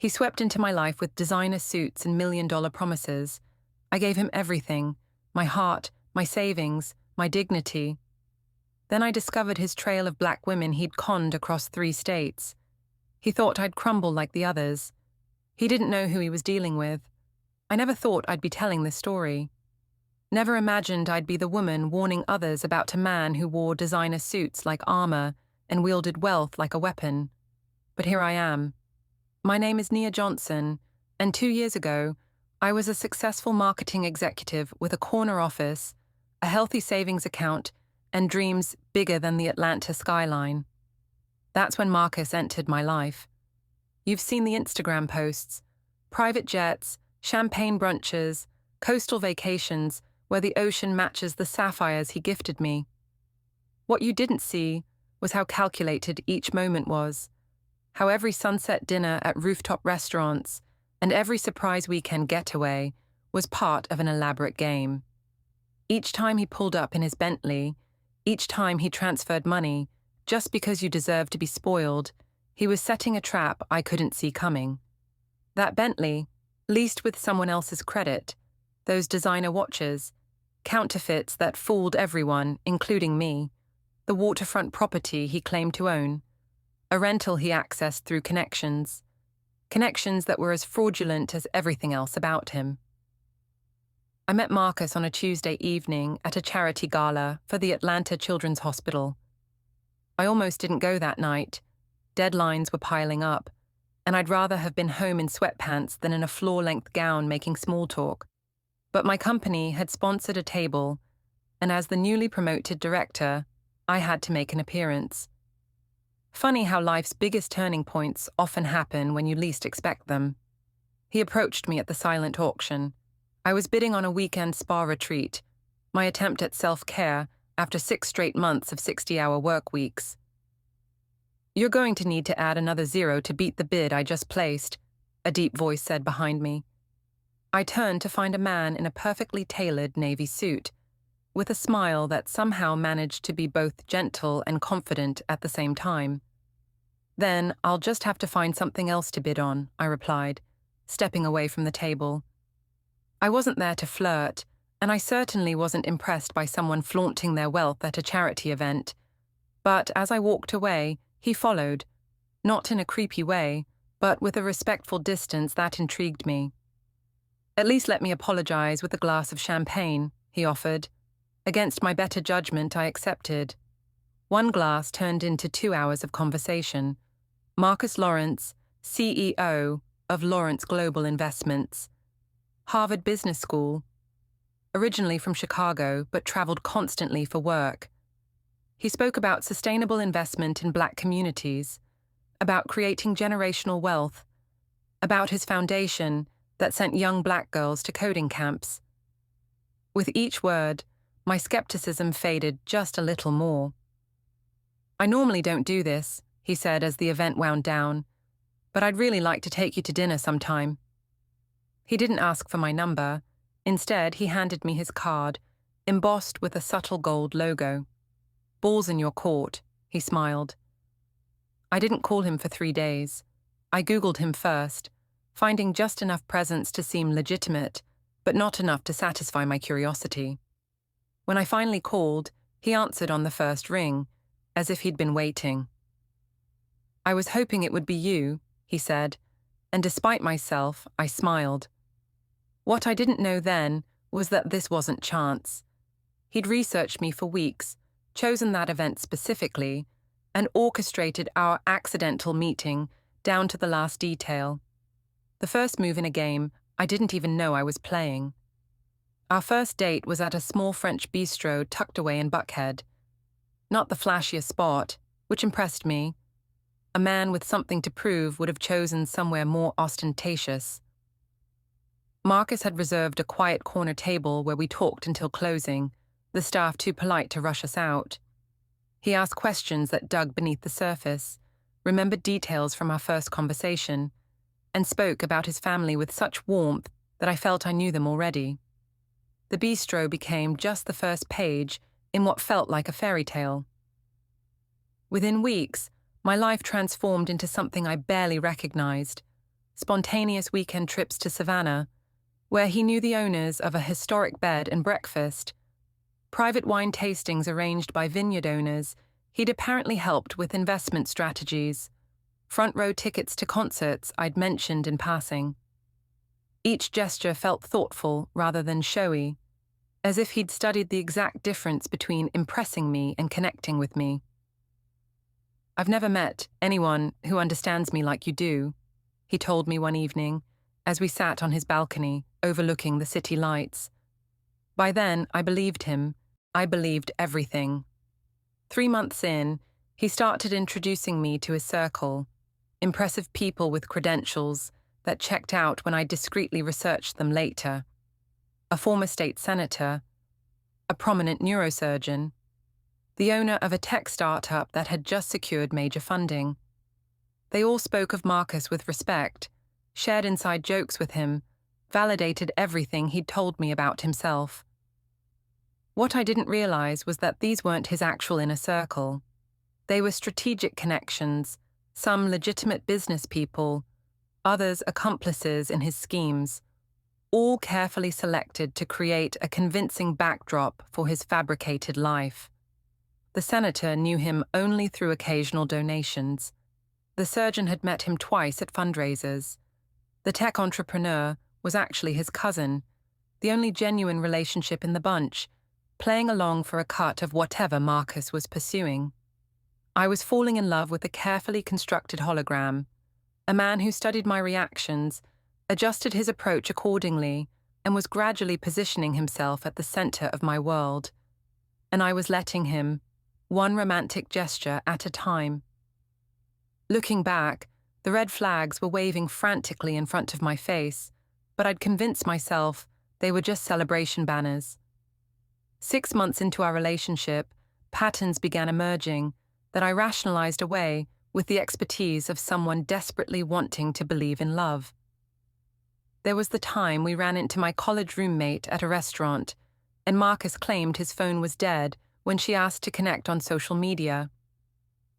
He swept into my life with designer suits and million-dollar promises. I gave him everything, my heart, my savings, my dignity. Then I discovered his trail of black women he'd conned across 3 states. He thought I'd crumble like the others. He didn't know who he was dealing with. I never thought I'd be telling this story. Never imagined I'd be the woman warning others about a man who wore designer suits like armor and wielded wealth like a weapon. But here I am. My name is Nia Johnson, and 2 years ago, I was a successful marketing executive with a corner office, a healthy savings account, and dreams bigger than the Atlanta skyline. That's when Marcus entered my life. You've seen the Instagram posts, private jets, champagne brunches, coastal vacations where the ocean matches the sapphires he gifted me. What you didn't see was how calculated each moment was, how every sunset dinner at rooftop restaurants and every surprise weekend getaway was part of an elaborate game. Each time he pulled up in his Bentley, each time he transferred money, just because you deserved to be spoiled, he was setting a trap I couldn't see coming. That Bentley, leased with someone else's credit, those designer watches, counterfeits that fooled everyone, including me, the waterfront property he claimed to own, a rental he accessed through connections that were as fraudulent as everything else about him. I met Marcus on a Tuesday evening at a charity gala for the Atlanta Children's Hospital. I almost didn't go that night. Deadlines were piling up, and I'd rather have been home in sweatpants than in a floor-length gown making small talk. But my company had sponsored a table, and as the newly promoted director, I had to make an appearance. Funny how life's biggest turning points often happen when you least expect them. He approached me at the silent auction. I was bidding on a weekend spa retreat, my attempt at self-care after 6 straight months of 60-hour work weeks. "You're going to need to add another 0 to beat the bid I just placed," a deep voice said behind me. I turned to find a man in a perfectly tailored navy suit, with a smile that somehow managed to be both gentle and confident at the same time. "Then I'll just have to find something else to bid on," I replied, stepping away from the table. I wasn't there to flirt, and I certainly wasn't impressed by someone flaunting their wealth at a charity event. But as I walked away, he followed, not in a creepy way, but with a respectful distance that intrigued me. "At least let me apologize with a glass of champagne," he offered. Against my better judgment, I accepted. 1 glass turned into 2 hours of conversation. Marcus Lawrence, CEO of Lawrence Global Investments, Harvard Business School, originally from Chicago but traveled constantly for work. He spoke about sustainable investment in Black communities, about creating generational wealth, about his foundation that sent young Black girls to coding camps. With each word, my skepticism faded just a little more. "I normally don't do this," he said as the event wound down, "but I'd really like to take you to dinner sometime." He didn't ask for my number. Instead, he handed me his card, embossed with a subtle gold logo. "Ball's in your court," he smiled. I didn't call him for 3 days. I Googled him first, finding just enough presence to seem legitimate, but not enough to satisfy my curiosity. When I finally called, he answered on the first ring, as if he'd been waiting. "I was hoping it would be you," he said, and despite myself, I smiled. What I didn't know then was that this wasn't chance. He'd researched me for weeks, chosen that event specifically, and orchestrated our accidental meeting down to the last detail. The first move in a game I didn't even know I was playing. Our first date was at a small French bistro tucked away in Buckhead. Not the flashiest spot, which impressed me. A man with something to prove would have chosen somewhere more ostentatious. Marcus had reserved a quiet corner table where we talked until closing, the staff too polite to rush us out. He asked questions that dug beneath the surface, remembered details from our first conversation, and spoke about his family with such warmth that I felt I knew them already. The bistro became just the first page in what felt like a fairy tale. Within weeks, my life transformed into something I barely recognized. spontaneous weekend trips to Savannah, where he knew the owners of a historic bed and breakfast, private wine tastings arranged by vineyard owners. He'd apparently helped with investment strategies, front row tickets to concerts I'd mentioned in passing. Each gesture felt thoughtful rather than showy, as if he'd studied the exact difference between impressing me and connecting with me. "I've never met anyone who understands me like you do," he told me one evening, as we sat on his balcony, overlooking the city lights. By then, I believed him. I believed everything. 3 months in, he started introducing me to his circle, impressive people with credentials that checked out when I discreetly researched them later. A former state senator, a prominent neurosurgeon, the owner of a tech startup that had just secured major funding. They all spoke of Marcus with respect, shared inside jokes with him, validated everything he'd told me about himself. What I didn't realize was that these weren't his actual inner circle. They were strategic connections, some legitimate business people, others accomplices in his schemes, all carefully selected to create a convincing backdrop for his fabricated life. The senator knew him only through occasional donations. The surgeon had met him twice at fundraisers. The tech entrepreneur was actually his cousin, the only genuine relationship in the bunch, playing along for a cut of whatever Marcus was pursuing. I was falling in love with a carefully constructed hologram, a man who studied my reactions, adjusted his approach accordingly, and was gradually positioning himself at the center of my world. And I was letting him, one romantic gesture at a time. Looking back, the red flags were waving frantically in front of my face, but I'd convinced myself they were just celebration banners. 6 months into our relationship, patterns began emerging that I rationalized away with the expertise of someone desperately wanting to believe in love. There was the time we ran into my college roommate at a restaurant, and Marcus claimed his phone was dead when she asked to connect on social media.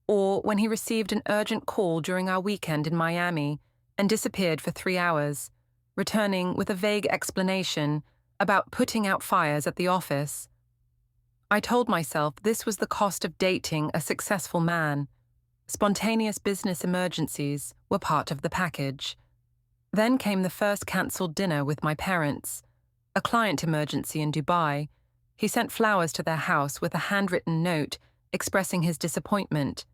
Or when he received an urgent call during our weekend in Miami and disappeared for 3 hours, returning with a vague explanation about putting out fires at the office. I told myself this was the cost of dating a successful man. Spontaneous business emergencies were part of the package. Then came the first cancelled dinner with my parents, a client emergency in Dubai. He sent flowers to their house with a handwritten note expressing his disappointment.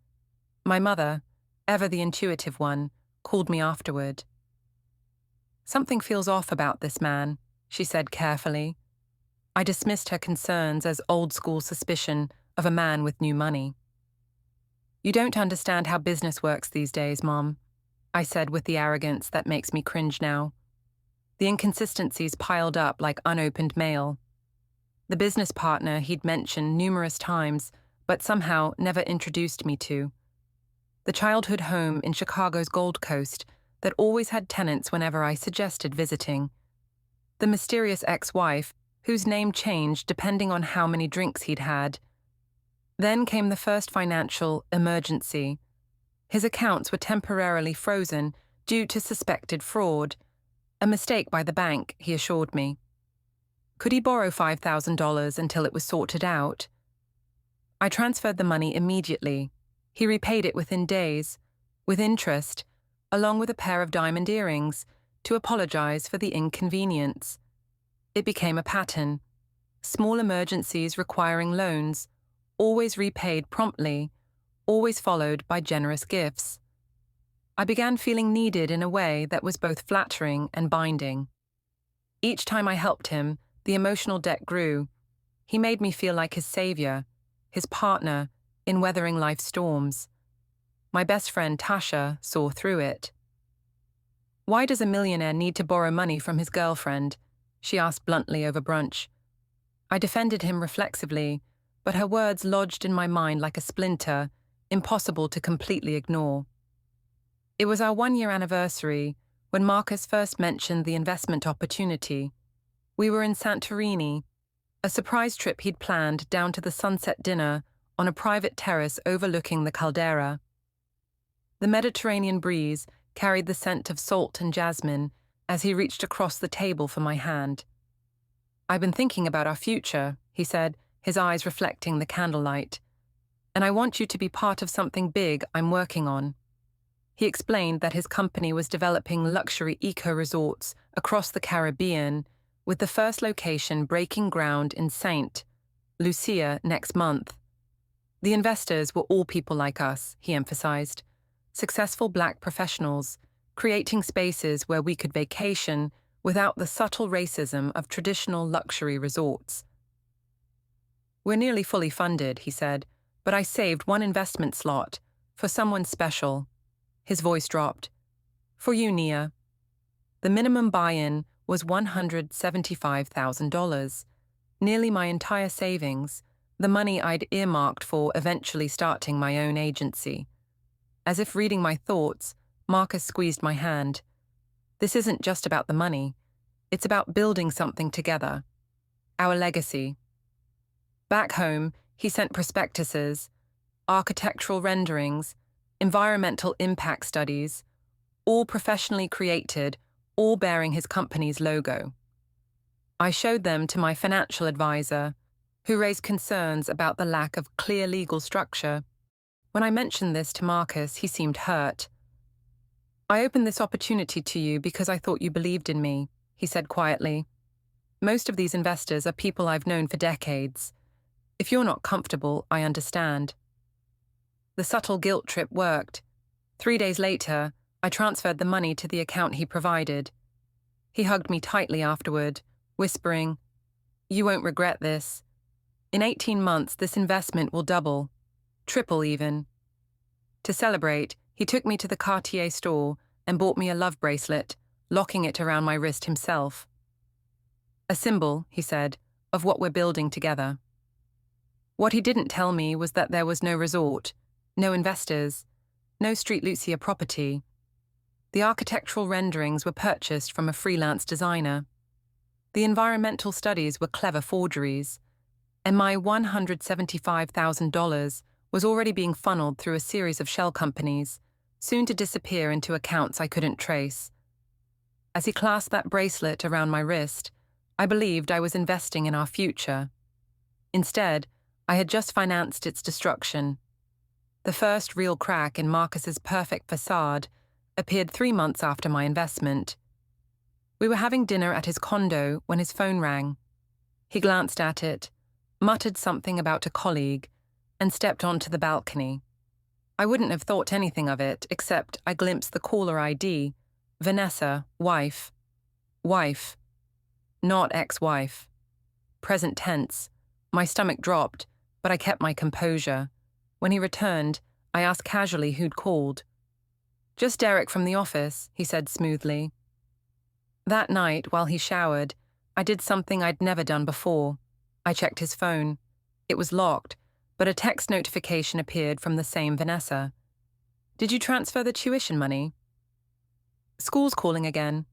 My mother, ever the intuitive one, called me afterward. "Something feels off about this man," she said carefully. I dismissed her concerns as old-school suspicion of a man with new money. "You don't understand how business works these days, Mom," I said with the arrogance that makes me cringe now. The inconsistencies piled up like unopened mail. The business partner he'd mentioned numerous times, but somehow never introduced me to. The childhood home in Chicago's Gold Coast that always had tenants whenever I suggested visiting. The mysterious ex-wife, whose name changed depending on how many drinks he'd had. Then came the first financial emergency. His accounts were temporarily frozen due to suspected fraud. A mistake by the bank, he assured me. Could he borrow $5,000 until it was sorted out? I transferred the money immediately. He repaid it within days, with interest, along with a pair of diamond earrings, to apologize for the inconvenience. It became a pattern. Small emergencies requiring loans, always repaid promptly, always followed by generous gifts. I began feeling needed in a way that was both flattering and binding. Each time I helped him, the emotional debt grew. He made me feel like his savior, his partner, in weathering life's storms. My best friend Tasha saw through it. "Why does a millionaire need to borrow money from his girlfriend?" she asked bluntly over brunch. I defended him reflexively, but her words lodged in my mind like a splinter, impossible to completely ignore. It was our 1-year anniversary when Marcus first mentioned the investment opportunity. We were in Santorini, a surprise trip he'd planned down to the sunset dinner on a private terrace overlooking the caldera. The Mediterranean breeze carried the scent of salt and jasmine as he reached across the table for my hand. "I've been thinking about our future," he said, his eyes reflecting the candlelight. "And I want you to be part of something big I'm working on." He explained that his company was developing luxury eco-resorts across the Caribbean, with the first location breaking ground in St. Lucia next month. The investors were all people like us, he emphasized, successful Black professionals, creating spaces where we could vacation without the subtle racism of traditional luxury resorts. "We're nearly fully funded," he said, "but I saved one investment slot for someone special." His voice dropped. "For you, Nia." The minimum buy-in was $175,000, nearly my entire savings, the money I'd earmarked for eventually starting my own agency. As if reading my thoughts, Marcus squeezed my hand. "This isn't just about the money. It's about building something together. Our legacy." Back home, he sent prospectuses, architectural renderings, environmental impact studies, all professionally created, all bearing his company's logo. I showed them to my financial advisor, who raised concerns about the lack of clear legal structure. When I mentioned this to Marcus, he seemed hurt. "I opened this opportunity to you because I thought you believed in me," he said quietly. "Most of these investors are people I've known for decades. If you're not comfortable, I understand." The subtle guilt trip worked. 3 days later, I transferred the money to the account he provided. He hugged me tightly afterward, whispering, "You won't regret this. In 18 months, this investment will double, triple even." To celebrate, he took me to the Cartier store and bought me a love bracelet, locking it around my wrist himself. "A symbol," he said, "of what we're building together." What he didn't tell me was that there was no resort, no investors, no Street Lucia property. The architectural renderings were purchased from a freelance designer. The environmental studies were clever forgeries, and my $175,000 was already being funneled through a series of shell companies, soon to disappear into accounts I couldn't trace. As he clasped that bracelet around my wrist, I believed I was investing in our future. Instead, I had just financed its destruction. The first real crack in Marcus's perfect facade appeared 3 months after my investment. We were having dinner at his condo when his phone rang. He glanced at it, muttered something about a colleague, and stepped onto the balcony. I wouldn't have thought anything of it, except I glimpsed the caller ID, Vanessa, wife. Wife. Not ex-wife. Present tense. My stomach dropped, but I kept my composure. When he returned, I asked casually who'd called. "Just Derek from the office," he said smoothly. That night, while he showered, I did something I'd never done before. I checked his phone. It was locked, but a text notification appeared from the same Vanessa. "Did you transfer the tuition money?" "School's calling again."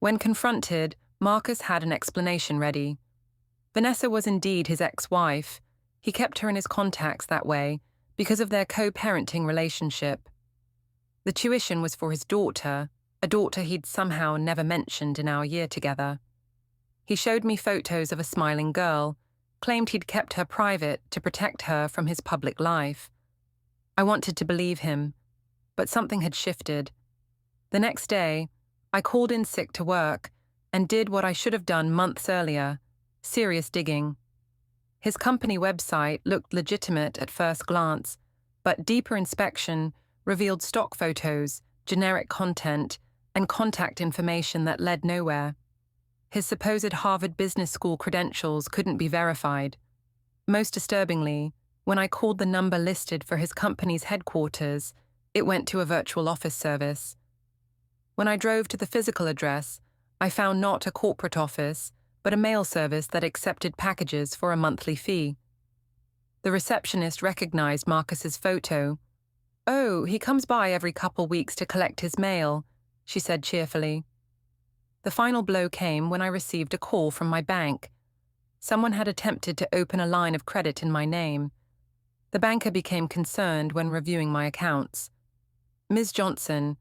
When confronted, Marcus had an explanation ready. Vanessa was indeed his ex-wife. He kept her in his contacts that way because of their co-parenting relationship. The tuition was for his daughter, a daughter he'd somehow never mentioned in our year together. He showed me photos of a smiling girl, claimed he'd kept her private to protect her from his public life. I wanted to believe him, but something had shifted. The next day, I called in sick to work and did what I should have done months earlier, serious digging. His company website looked legitimate at first glance, but deeper inspection revealed stock photos, generic content, and contact information that led nowhere. His supposed Harvard Business School credentials couldn't be verified. Most disturbingly, when I called the number listed for his company's headquarters, it went to a virtual office service. When I drove to the physical address, I found not a corporate office, but a mail service that accepted packages for a monthly fee. The receptionist recognized Marcus's photo. "Oh, he comes by every couple weeks to collect his mail," she said cheerfully. The final blow came when I received a call from my bank. Someone had attempted to open a line of credit in my name. The banker became concerned when reviewing my accounts. "Ms. Johnson,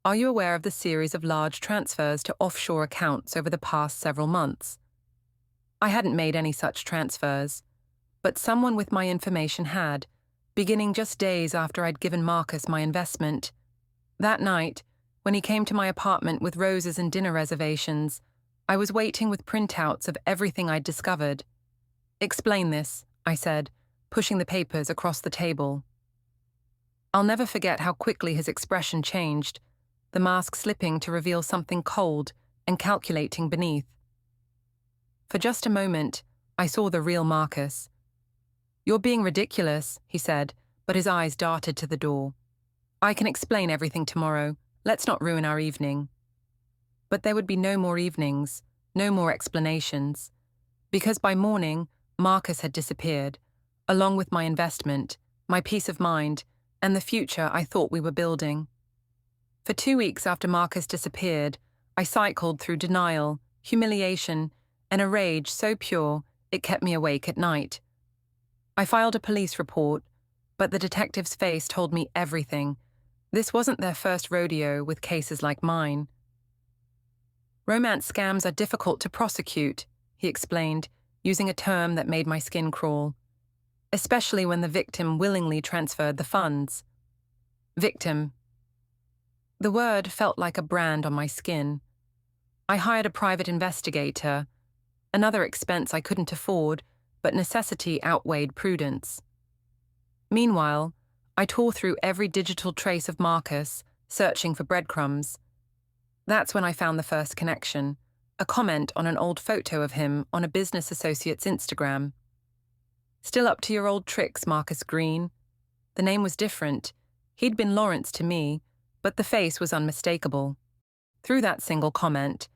Are you aware of the series of large transfers to offshore accounts over the past several months? I hadn't made any such transfers, but someone with my information had, beginning just days after I'd given Marcus my investment. That night, when he came to my apartment with roses and dinner reservations, I was waiting with printouts of everything I'd discovered. "Explain this," I said, pushing the papers across the table. I'll never forget how quickly his expression changed, the mask slipping to reveal something cold and calculating beneath. For just a moment, I saw the real Marcus. "You're being ridiculous," he said, but his eyes darted to the door. "I can explain everything tomorrow. Let's not ruin our evening." But there would be no more evenings, no more explanations, because by morning, Marcus had disappeared, along with my investment, my peace of mind, and the future I thought we were building. For 2 weeks after Marcus disappeared, I cycled through denial, humiliation, and a rage so pure it kept me awake at night. I filed a police report, but the detective's face told me everything. This wasn't their first rodeo with cases like mine. "Romance scams are difficult to prosecute," he explained, using a term that made my skin crawl, especially when the victim willingly transferred the funds. Victim. The word felt like a brand on my skin. I hired a private investigator, another expense I couldn't afford, but necessity outweighed prudence. Meanwhile, I tore through every digital trace of Marcus, searching for breadcrumbs. That's when I found the first connection, a comment on an old photo of him on a business associate's Instagram. "Still up to your old tricks, Marcus Green." The name was different. He'd been Lawrence to me, but the face was unmistakable. Through that single comment,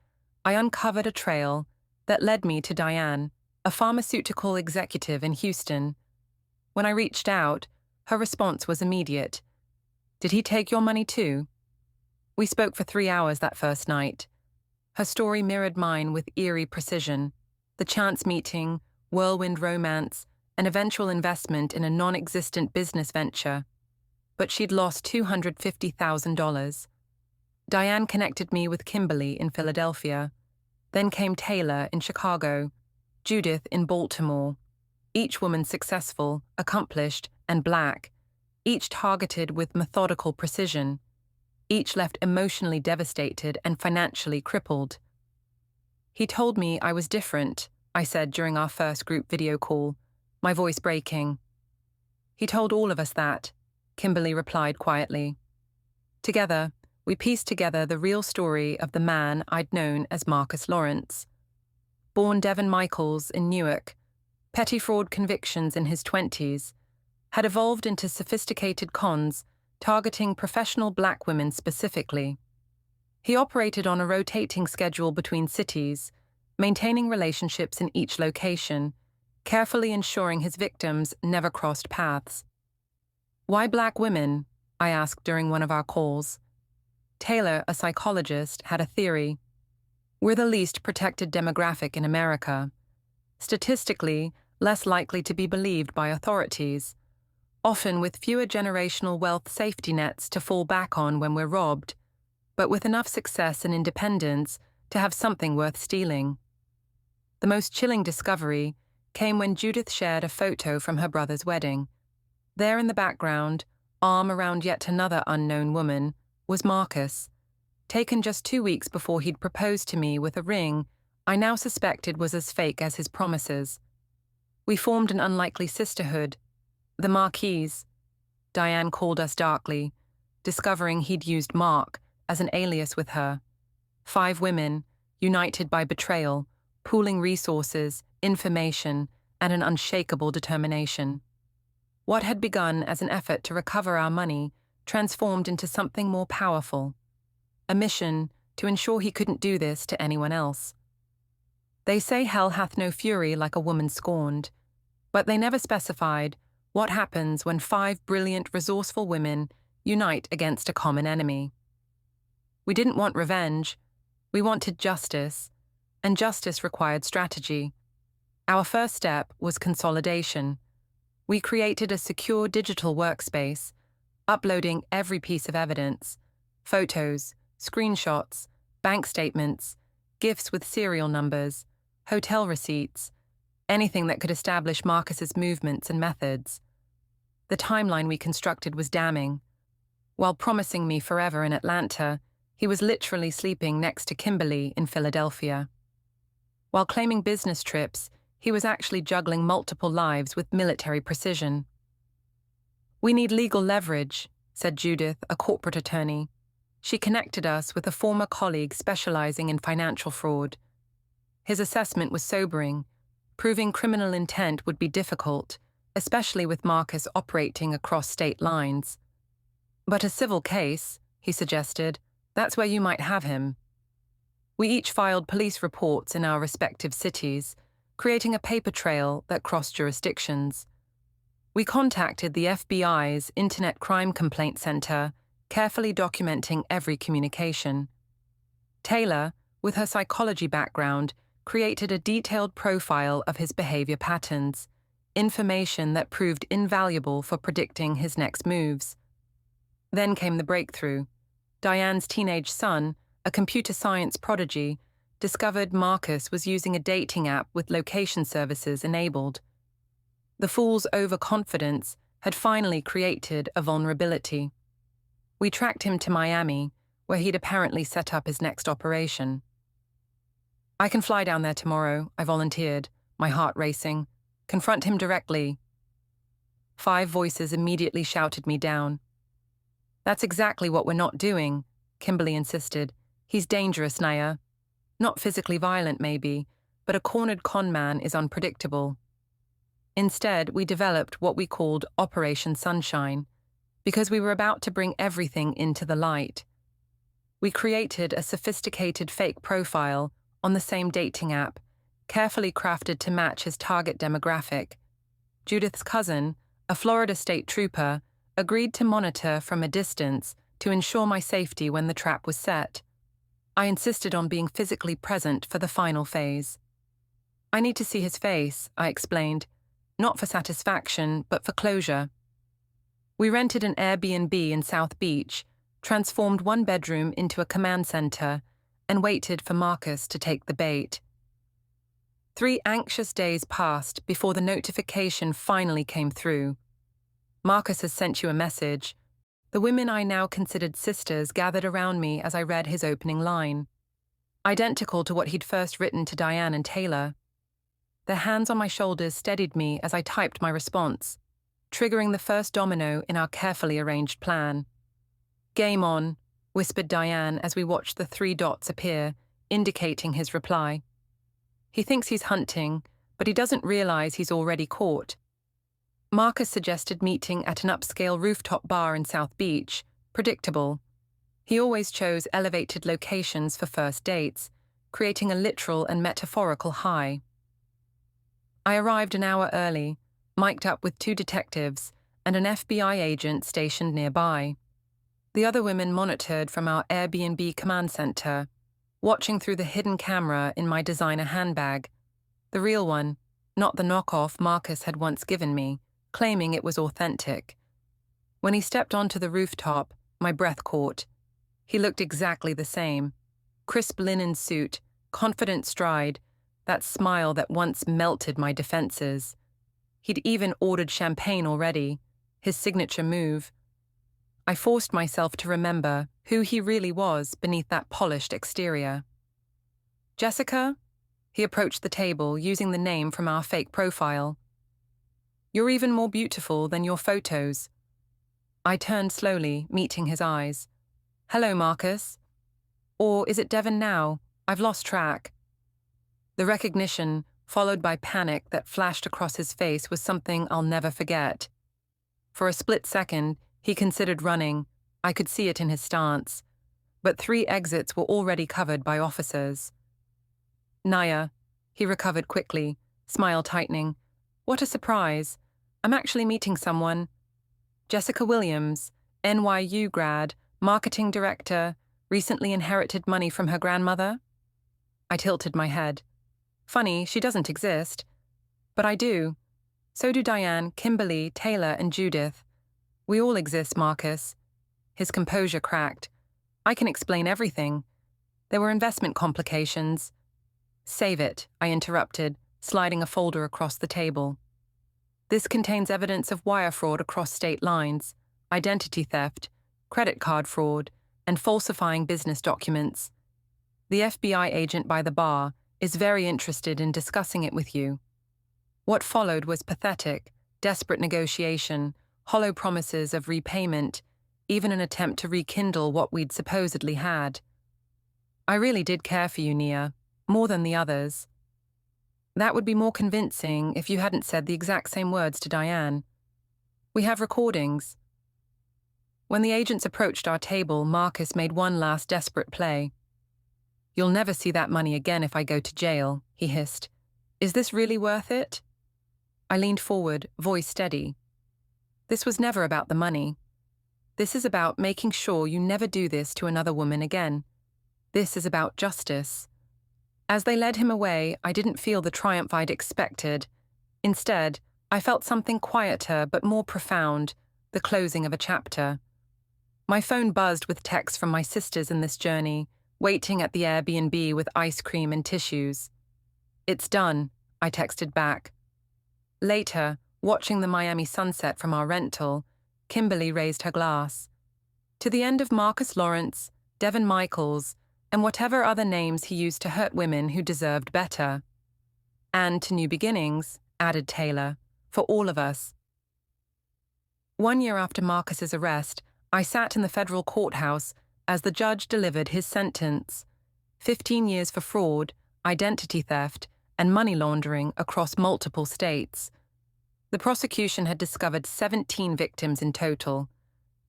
I uncovered a trail that led me to Diane, a pharmaceutical executive in Houston. When I reached out, her response was immediate. "Did he take your money too?" We spoke for 3 hours that first night. Her story mirrored mine with eerie precision. The chance meeting, whirlwind romance, and eventual investment in a non-existent business venture. But she'd lost $250,000. Diane connected me with Kimberly in Philadelphia. Then came Taylor in Chicago, Judith in Baltimore. Each woman successful, accomplished, and black. Each targeted with methodical precision. Each left emotionally devastated and financially crippled. "He told me I was different," I said during our first group video call, my voice breaking. "He told all of us that," Kimberly replied quietly. Together, we pieced together the real story of the man I'd known as Marcus Lawrence. Born Devin Michaels in Newark, petty fraud convictions in his 20s, had evolved into sophisticated cons targeting professional black women specifically. He operated on a rotating schedule between cities, maintaining relationships in each location, carefully ensuring his victims never crossed paths. "Why black women?" I asked during one of our calls. Taylor, a psychologist, had a theory. "We're the least protected demographic in America. Statistically, less likely to be believed by authorities, often with fewer generational wealth safety nets to fall back on when we're robbed, but with enough success and independence to have something worth stealing." The most chilling discovery came when Judith shared a photo from her brother's wedding. There in the background, arm around yet another unknown woman, was Marcus, taken just 2 weeks before he'd proposed to me with a ring I now suspected was as fake as his promises. We formed an unlikely sisterhood, the Marquise. Diane called us darkly, discovering he'd used Mark as an alias with her. 5 women, united by betrayal, pooling resources, information, and an unshakable determination. What had begun as an effort to recover our money transformed into something more powerful, a mission to ensure he couldn't do this to anyone else. They say hell hath no fury like a woman scorned, but they never specified what happens when 5 brilliant, resourceful women unite against a common enemy. We didn't want revenge, we wanted justice, and justice required strategy. Our first step was consolidation. We created a secure digital workspace, uploading every piece of evidence, Photos, screenshots, bank statements, gifts with serial numbers, hotel receipts, anything that could establish Marcus's movements and methods. The timeline we constructed was damning. While promising me forever in Atlanta, he was literally sleeping next to Kimberly in Philadelphia. While claiming business trips, he was actually juggling multiple lives with military precision. "We need legal leverage," said Judith, a corporate attorney. She connected us with a former colleague specializing in financial fraud. His assessment was sobering. Proving criminal intent would be difficult, especially with Marcus operating across state lines. "But a civil case," he suggested, "that's where you might have him." We each filed police reports in our respective cities, creating a paper trail that crossed jurisdictions. We contacted the FBI's Internet Crime Complaint Center, carefully documenting every communication. Taylor, with her psychology background, created a detailed profile of his behavior patterns, information that proved invaluable for predicting his next moves. Then came the breakthrough. Diane's teenage son, a computer science prodigy, discovered Marcus was using a dating app with location services enabled. The fool's overconfidence had finally created a vulnerability. We tracked him to Miami, where he'd apparently set up his next operation. "I can fly down there tomorrow," I volunteered, my heart racing. "Confront him directly." 5 voices immediately shouted me down. "That's exactly what we're not doing," Kimberly insisted. "He's dangerous, Naya. Not physically violent, maybe, but a cornered con man is unpredictable." Instead, we developed what we called Operation Sunshine, because we were about to bring everything into the light. We created a sophisticated fake profile on the same dating app, carefully crafted to match his target demographic. Judith's cousin, a Florida state trooper, agreed to monitor from a distance to ensure my safety when the trap was set. I insisted on being physically present for the final phase. "I need to see his face," I explained, "not for satisfaction, but for closure." We rented an Airbnb in South Beach, transformed one bedroom into a command center, and waited for Marcus to take the bait. 3 anxious days passed before the notification finally came through. "Marcus has sent you a message." The women I now considered sisters gathered around me as I read his opening line, identical to what he'd first written to Diane and Taylor. Their hands on my shoulders steadied me as I typed my response, triggering the first domino in our carefully arranged plan. "Game on," whispered Diane as we watched the 3 dots appear, indicating his reply. "He thinks he's hunting, but he doesn't realize he's already caught." Marcus suggested meeting at an upscale rooftop bar in South Beach. Predictable. He always chose elevated locations for first dates, creating a literal and metaphorical high. I arrived an hour early, mic'd up with 2 detectives and an FBI agent stationed nearby. The other women monitored from our Airbnb command center, watching through the hidden camera in my designer handbag. The real one, not the knockoff Marcus had once given me, claiming it was authentic. When he stepped onto the rooftop, my breath caught. He looked exactly the same. Crisp linen suit, confident stride, that smile that once melted my defenses. He'd even ordered champagne already, his signature move. I forced myself to remember who he really was beneath that polished exterior. "Jessica?" He approached the table using the name from our fake profile. "You're even more beautiful than your photos." I turned slowly, meeting his eyes. "Hello, Marcus." Or is it Devon now? I've lost track. The recognition, followed by panic that flashed across his face, was something I'll never forget. For a split second, he considered running. I could see it in his stance. But 3 exits were already covered by officers. "Naya," he recovered quickly, smile tightening. "What a surprise. I'm actually meeting someone. Jessica Williams, NYU grad, marketing director, recently inherited money from her grandmother." I tilted my head. Funny, she doesn't exist. But I do. So do Diane, Kimberly, Taylor, and Judith. We all exist, Marcus. His composure cracked. I can explain everything. There were investment complications. Save it, I interrupted, sliding a folder across the table. This contains evidence of wire fraud across state lines, identity theft, credit card fraud, and falsifying business documents. The FBI agent by the bar is very interested in discussing it with you. What followed was pathetic, desperate negotiation, hollow promises of repayment, even an attempt to rekindle what we'd supposedly had. I really did care for you, Nia, more than the others. That would be more convincing if you hadn't said the exact same words to Diane. We have recordings. When the agents approached our table, Marcus made one last desperate play. "You'll never see that money again if I go to jail," he hissed. "Is this really worth it?" I leaned forward, voice steady. "This was never about the money. This is about making sure you never do this to another woman again. This is about justice." As they led him away, I didn't feel the triumph I'd expected. Instead, I felt something quieter but more profound, the closing of a chapter. My phone buzzed with texts from my sisters in this journey, waiting at the Airbnb with ice cream and tissues. "It's done," I texted back. Later, watching the Miami sunset from our rental, Kimberly raised her glass. To the end of Marcus Lawrence, Devin Michaels, and whatever other names he used to hurt women who deserved better. "And to new beginnings," added Taylor, "for all of us." 1 year after Marcus's arrest, I sat in the federal courthouse as the judge delivered his sentence: 15 years for fraud, identity theft, and money laundering across multiple states. The prosecution had discovered 17 victims in total,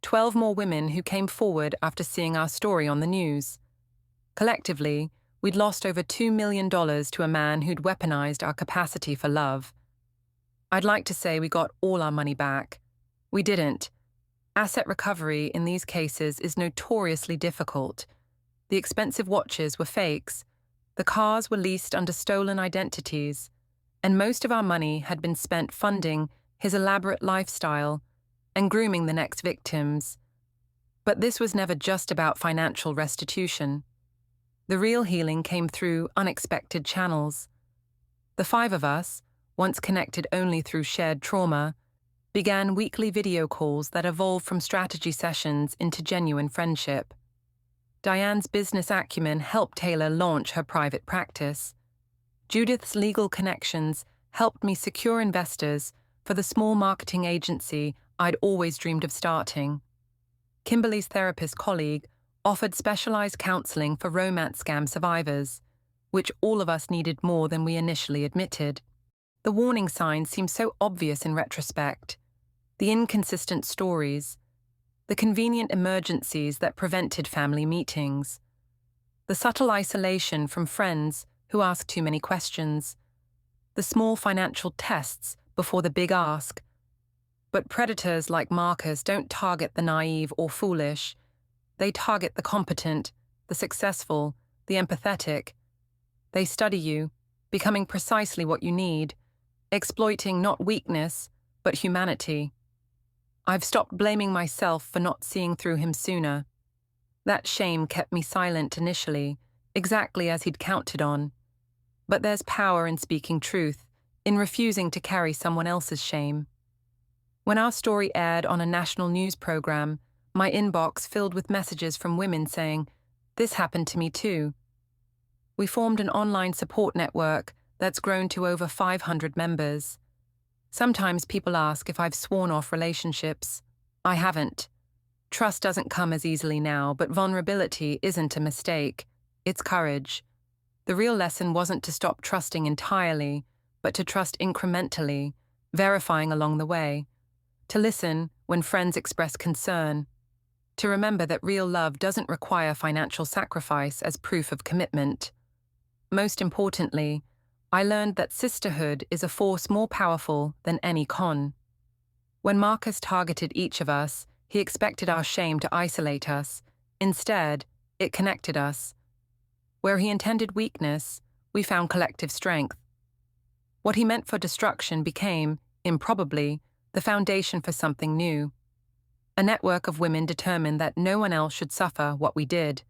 12 more women who came forward after seeing our story on the news. Collectively, we'd lost over $2 million to a man who'd weaponized our capacity for love. I'd like to say we got all our money back. We didn't. Asset recovery in these cases is notoriously difficult. The expensive watches were fakes, the cars were leased under stolen identities, and most of our money had been spent funding his elaborate lifestyle and grooming the next victims. But this was never just about financial restitution. The real healing came through unexpected channels. The 5 of us, once connected only through shared trauma, began weekly video calls that evolved from strategy sessions into genuine friendship. Diane's business acumen helped Taylor launch her private practice. Judith's legal connections helped me secure investors for the small marketing agency I'd always dreamed of starting. Kimberly's therapist colleague offered specialized counseling for romance scam survivors, which all of us needed more than we initially admitted. The warning signs seemed so obvious in retrospect. The inconsistent stories, the convenient emergencies that prevented family meetings, the subtle isolation from friends who asked too many questions, the small financial tests before the big ask. But predators like Marcus don't target the naive or foolish. They target the competent, the successful, the empathetic. They study you, becoming precisely what you need, exploiting not weakness, but humanity. I've stopped blaming myself for not seeing through him sooner. That shame kept me silent initially, exactly as he'd counted on. But there's power in speaking truth, in refusing to carry someone else's shame. When our story aired on a national news program, my inbox filled with messages from women saying, "This happened to me too." We formed an online support network that's grown to over 500 members. Sometimes people ask if I've sworn off relationships. I haven't. Trust doesn't come as easily now, but vulnerability isn't a mistake. It's courage. The real lesson wasn't to stop trusting entirely, but to trust incrementally, verifying along the way. To listen when friends express concern. To remember that real love doesn't require financial sacrifice as proof of commitment. Most importantly, I learned that sisterhood is a force more powerful than any con. When Marcus targeted each of us, he expected our shame to isolate us. Instead, it connected us. Where he intended weakness, we found collective strength. What he meant for destruction became, improbably, the foundation for something new. A network of women determined that no one else should suffer what we did.